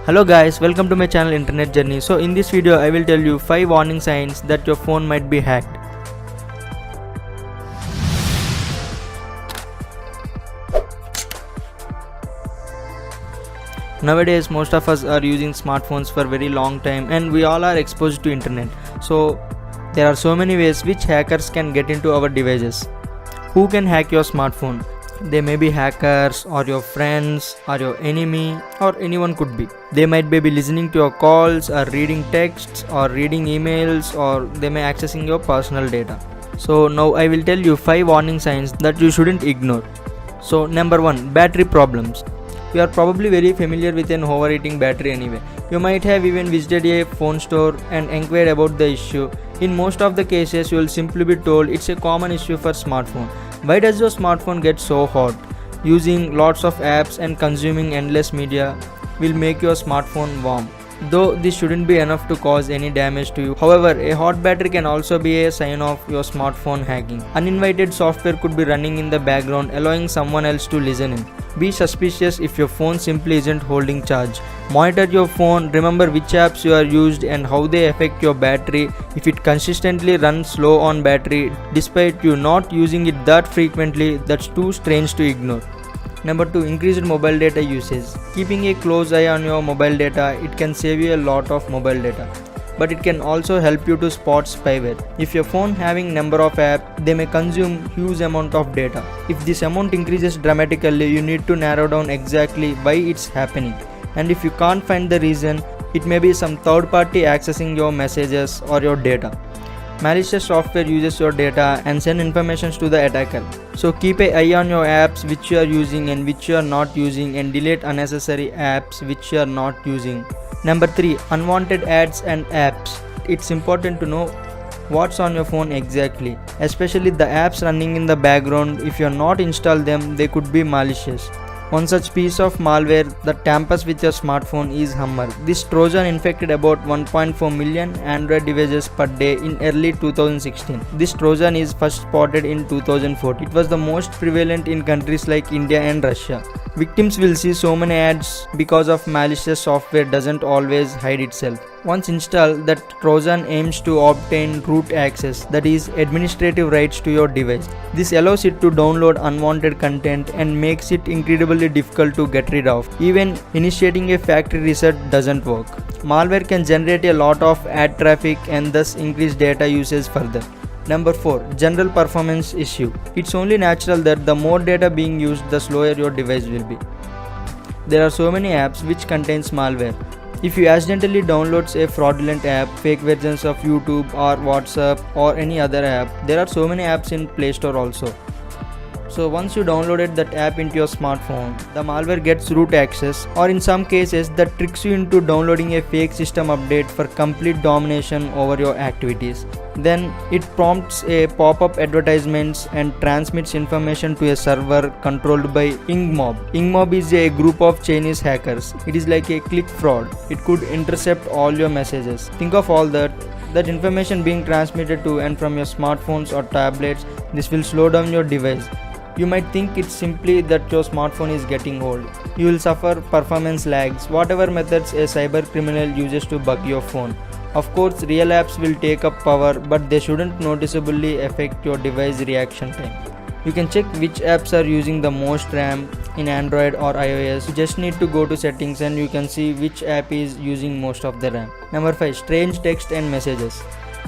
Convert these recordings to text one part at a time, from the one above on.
Hello guys, welcome to my channel Internet Journey. So in this video I will tell you 5 warning signs that your phone might be hacked. Nowadays most of us are using smartphones for very long time and we all are exposed to internet. So there are so many ways which hackers can get into our devices. Who can hack your smartphone? They may be hackers or your friends or your enemy or anyone could be. They might be listening to your calls or reading texts or reading emails, or they may accessing your personal data. So now I will tell you 5 warning signs that you shouldn't ignore. So number 1, battery problems. You are probably very familiar with an overheating battery anyway. You might have even visited a phone store and inquired about the issue. In most of the cases you will simply be told it's a common issue for smartphone. Why does your smartphone get so hot? Using lots of apps and consuming endless media will make your smartphone warm. Though this shouldn't be enough to cause any damage to you. However, a hot battery can also be a sign of your smartphone hacking. Uninvited software could be running in the background, allowing someone else to listen in. Be suspicious if your phone simply isn't holding charge. Monitor your phone, remember which apps you are used and how they affect your battery. If it consistently runs slow on battery despite you not using it that frequently, that's too strange to ignore. Number 2, increased mobile data usage. Keeping a close eye on your mobile data, it can save you a lot of mobile data. But it can also help you to spot spyware. If your phone having number of apps, they may consume huge amount of data. If this amount increases dramatically, you need to narrow down exactly why it's happening. And if you can't find the reason, it may be some third party accessing your messages or your data. Malicious software uses your data and send information to the attacker. So keep an eye on your apps which you are using and which you are not using, and delete unnecessary apps which you are not using. Number 3, unwanted ads and apps. It's important to know what's on your phone exactly, especially the apps running in the background. If you are not installed them, they could be malicious. One such piece of malware that tampers with your smartphone is Hummer. This Trojan infected about 1.4 million Android devices per day in early 2016. This Trojan is first spotted in 2014. It was the most prevalent in countries like India and Russia. Victims will see so many ads because of malicious software doesn't always hide itself. Once installed, that Trojan aims to obtain root access, that is, administrative rights to your device. This allows it to download unwanted content and makes it incredibly difficult to get rid of. Even initiating a factory reset doesn't work. Malware can generate a lot of ad traffic and thus increase data usage further. Number 4, general performance issue. It's only natural that the more data being used, the slower your device will be. There are so many apps which contains malware. If you accidentally download a fraudulent app, fake versions of YouTube or WhatsApp or any other app, there are so many apps in Play Store also. So once you downloaded that app into your smartphone, the malware gets root access, or in some cases that tricks you into downloading a fake system update for complete domination over your activities. Then it prompts a pop-up advertisements and transmits information to a server controlled by IngMob. IngMob is a group of Chinese hackers. It is like a click fraud. It could intercept all your messages. Think of all that information being transmitted to and from your smartphones or tablets. This will slow down your device. You might think it's simply that your smartphone is getting old. You will suffer performance lags, whatever methods a cyber criminal uses to bug your phone. Of course, real apps will take up power, but they shouldn't noticeably affect your device reaction time. You can check which apps are using the most RAM in Android or iOS. You just need to go to settings and you can see which app is using most of the RAM. Number 5, strange text and messages.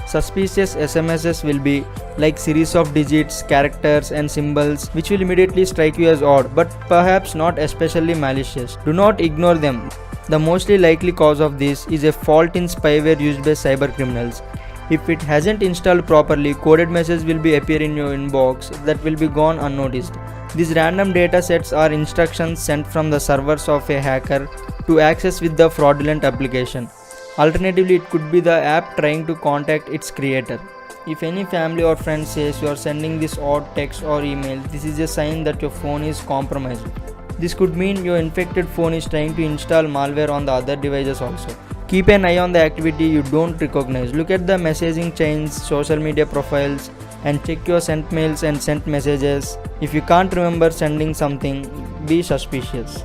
Suspicious SMSs will be like series of digits, characters and symbols which will immediately strike you as odd, but perhaps not especially malicious. Do not ignore them. The mostly likely cause of this is a fault in spyware used by cyber criminals. If it hasn't installed properly, coded messages will be appear in your inbox that will be gone unnoticed. These random data sets are instructions sent from the servers of a hacker to access with the fraudulent application. Alternatively, it could be the app trying to contact its creator. If any family or friend says you are sending this odd text or email, this is a sign that your phone is compromised. This could mean your infected phone is trying to install malware on the other devices also. Keep an eye on the activity you don't recognize. Look at the messaging chains, social media profiles, and check your sent mails and sent messages. If you can't remember sending something, be suspicious.